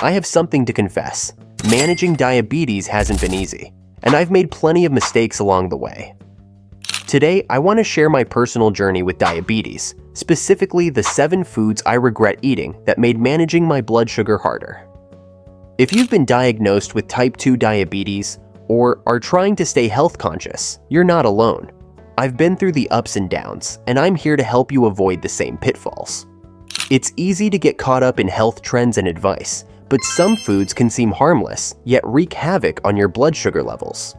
I have something to confess. Managing diabetes hasn't been easy, and I've made plenty of mistakes along the way. Today, I want to share my personal journey with diabetes, specifically the 7 foods I regret eating that made managing my blood sugar harder. If you've been diagnosed with type 2 diabetes or are trying to stay health conscious, you're not alone. I've been through the ups and downs, and I'm here to help you avoid the same pitfalls. It's easy to get caught up in health trends and advice, but some foods can seem harmless, yet wreak havoc on your blood sugar levels.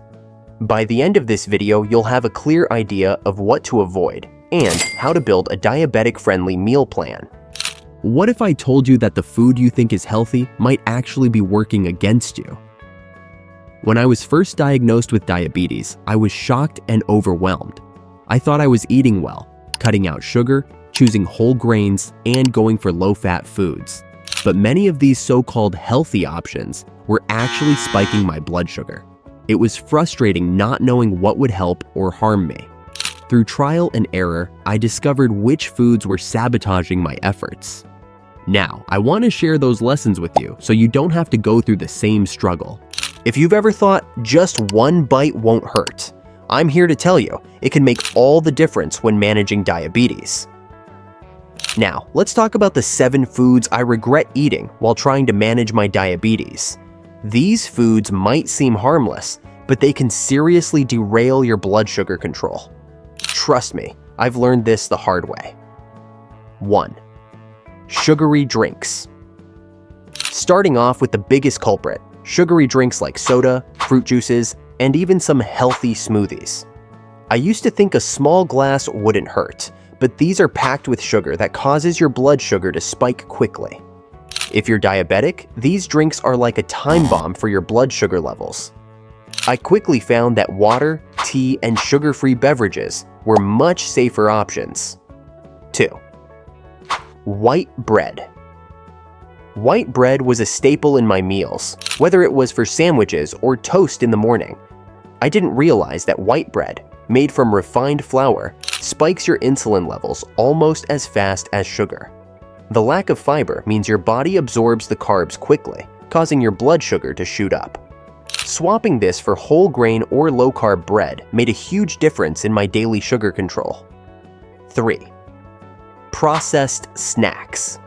By the end of this video, you'll have a clear idea of what to avoid and how to build a diabetic-friendly meal plan. What if I told you that the food you think is healthy might actually be working against you? When I was first diagnosed with diabetes, I was shocked and overwhelmed. I thought I was eating well, cutting out sugar, choosing whole grains, and going for low-fat foods. But many of these so-called healthy options were actually spiking my blood sugar. It was frustrating not knowing what would help or harm me. Through trial and error, I discovered which foods were sabotaging my efforts. Now, I want to share those lessons with you so you don't have to go through the same struggle. If you've ever thought just one bite won't hurt, I'm here to tell you it can make all the difference when managing diabetes. Now, let's talk about the 7 foods I regret eating while trying to manage my diabetes. These foods might seem harmless, but they can seriously derail your blood sugar control. Trust me, I've learned this the hard way. 1. Sugary drinks. Starting off with the biggest culprit, sugary drinks like soda, fruit juices, and even some healthy smoothies. I used to think a small glass wouldn't hurt, but these are packed with sugar that causes your blood sugar to spike quickly. If you're diabetic, these drinks are like a time bomb for your blood sugar levels. I quickly found that water, tea, and sugar-free beverages were much safer options. 2. White bread. White bread was a staple in my meals, whether it was for sandwiches or toast in the morning. I didn't realize that white bread, made from refined flour, spikes your insulin levels almost as fast as sugar. The lack of fiber means your body absorbs the carbs quickly, causing your blood sugar to shoot up. Swapping this for whole grain or low-carb bread made a huge difference in my daily sugar control. 3. Processed snacks.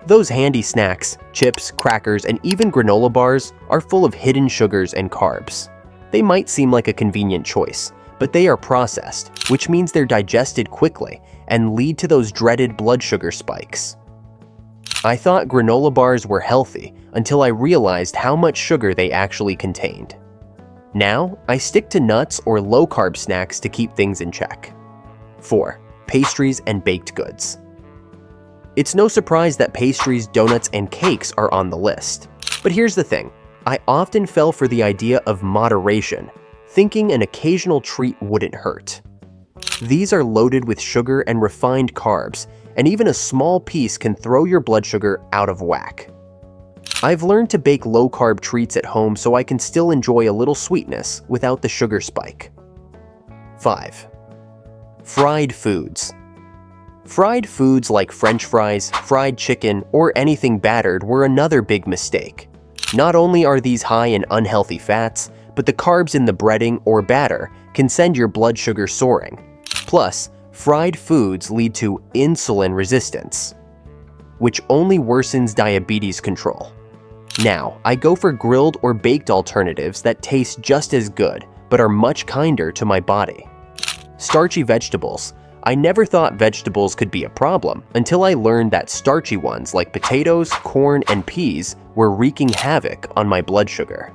Those handy snacks, chips, crackers, and even granola bars are full of hidden sugars and carbs. They might seem like a convenient choice, but they are processed, which means they're digested quickly and lead to those dreaded blood sugar spikes. I thought granola bars were healthy until I realized how much sugar they actually contained. Now, I stick to nuts or low-carb snacks to keep things in check. 4. Pastries and baked goods. It's no surprise that pastries, donuts, and cakes are on the list. But here's the thing, I often fell for the idea of moderation, thinking an occasional treat wouldn't hurt. These are loaded with sugar and refined carbs, and even a small piece can throw your blood sugar out of whack. I've learned to bake low-carb treats at home so I can still enjoy a little sweetness without the sugar spike. 5. Fried foods. Fried foods like French fries, fried chicken, or anything battered were another big mistake. Not only are these high in unhealthy fats, but the carbs in the breading or batter can send your blood sugar soaring. Plus, fried foods lead to insulin resistance, which only worsens diabetes control. Now, I go for grilled or baked alternatives that taste just as good, but are much kinder to my body. Starchy vegetables. I never thought vegetables could be a problem until I learned that starchy ones like potatoes, corn, and peas were wreaking havoc on my blood sugar.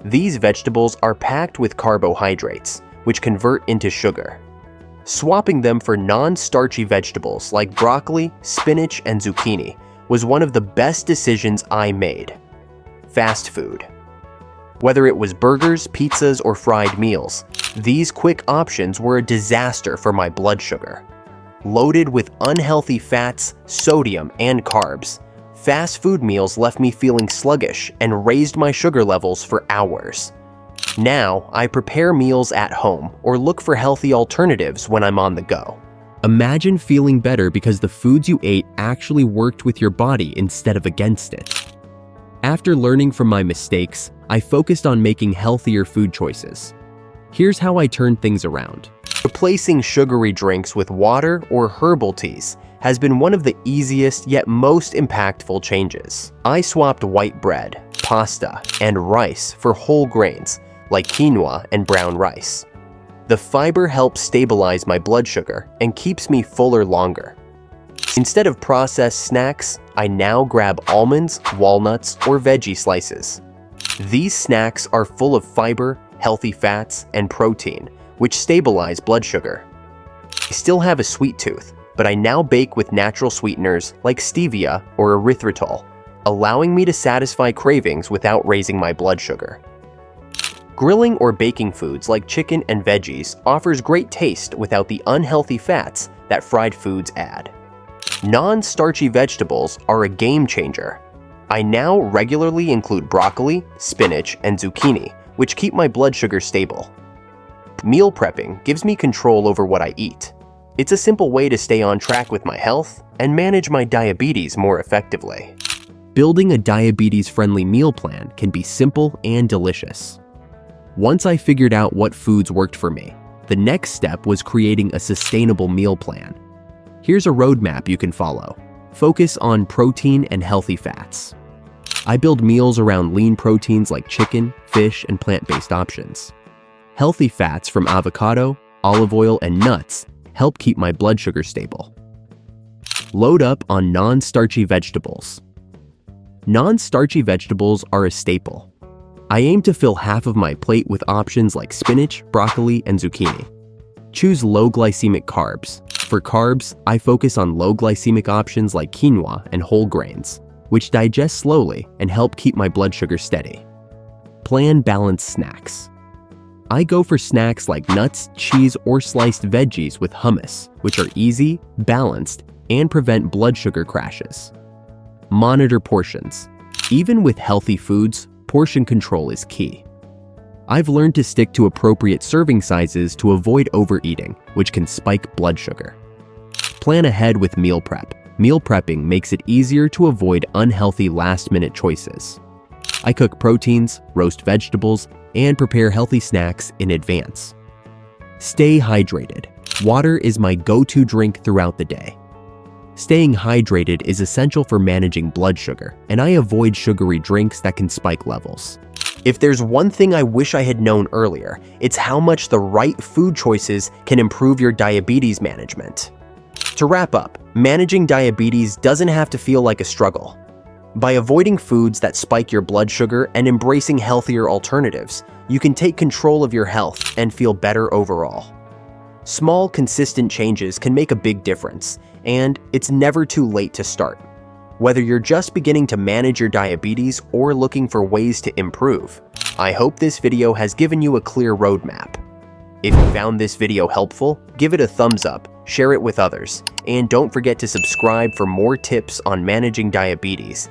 These vegetables are packed with carbohydrates, which convert into sugar. Swapping them for non-starchy vegetables like broccoli, spinach, and zucchini was one of the best decisions I made. Fast food. Whether it was burgers, pizzas, or fried meals, these quick options were a disaster for my blood sugar. Loaded with unhealthy fats, sodium, and carbs, fast food meals left me feeling sluggish and raised my sugar levels for hours. Now, I prepare meals at home or look for healthy alternatives when I'm on the go. Imagine feeling better because the foods you ate actually worked with your body instead of against it. After learning from my mistakes, I focused on making healthier food choices. Here's how I turned things around. Replacing sugary drinks with water or herbal teas has been one of the easiest yet most impactful changes. I swapped white bread, pasta, and rice for whole grains like quinoa and brown rice. The fiber helps stabilize my blood sugar and keeps me fuller longer. Instead of processed snacks, I now grab almonds, walnuts, or veggie slices. These snacks are full of fiber, healthy fats, and protein, which stabilize blood sugar. I still have a sweet tooth, but I now bake with natural sweeteners like stevia or erythritol, allowing me to satisfy cravings without raising my blood sugar. Grilling or baking foods like chicken and veggies offers great taste without the unhealthy fats that fried foods add. Non-starchy vegetables are a game changer. I now regularly include broccoli, spinach, and zucchini, which keep my blood sugar stable. Meal prepping gives me control over what I eat. It's a simple way to stay on track with my health and manage my diabetes more effectively. Building a diabetes-friendly meal plan can be simple and delicious. Once I figured out what foods worked for me, the next step was creating a sustainable meal plan. Here's a roadmap you can follow. Focus on protein and healthy fats. I build meals around lean proteins like chicken, fish, and plant-based options. Healthy fats from avocado, olive oil, and nuts help keep my blood sugar stable. Load up on non-starchy vegetables. Non-starchy vegetables are a staple. I aim to fill half of my plate with options like spinach, broccoli, and zucchini. Choose low glycemic carbs. For carbs, I focus on low glycemic options like quinoa and whole grains, which digest slowly and help keep my blood sugar steady. Plan balanced snacks. I go for snacks like nuts, cheese, or sliced veggies with hummus, which are easy, balanced, and prevent blood sugar crashes. Monitor portions. Even with healthy foods, portion control is key. I've learned to stick to appropriate serving sizes to avoid overeating, which can spike blood sugar. Plan ahead with meal prep. Meal prepping makes it easier to avoid unhealthy last-minute choices. I cook proteins, roast vegetables, and prepare healthy snacks in advance. Stay hydrated. Water is my go-to drink throughout the day. Staying hydrated is essential for managing blood sugar, and I avoid sugary drinks that can spike levels. If there's one thing I wish I had known earlier, it's how much the right food choices can improve your diabetes management. To wrap up, managing diabetes doesn't have to feel like a struggle. By avoiding foods that spike your blood sugar and embracing healthier alternatives, you can take control of your health and feel better overall. Small, consistent changes can make a big difference, and it's never too late to start. Whether you're just beginning to manage your diabetes or looking for ways to improve, I hope this video has given you a clear roadmap. If you found this video helpful, give it a thumbs up, share it with others, and don't forget to subscribe for more tips on managing diabetes.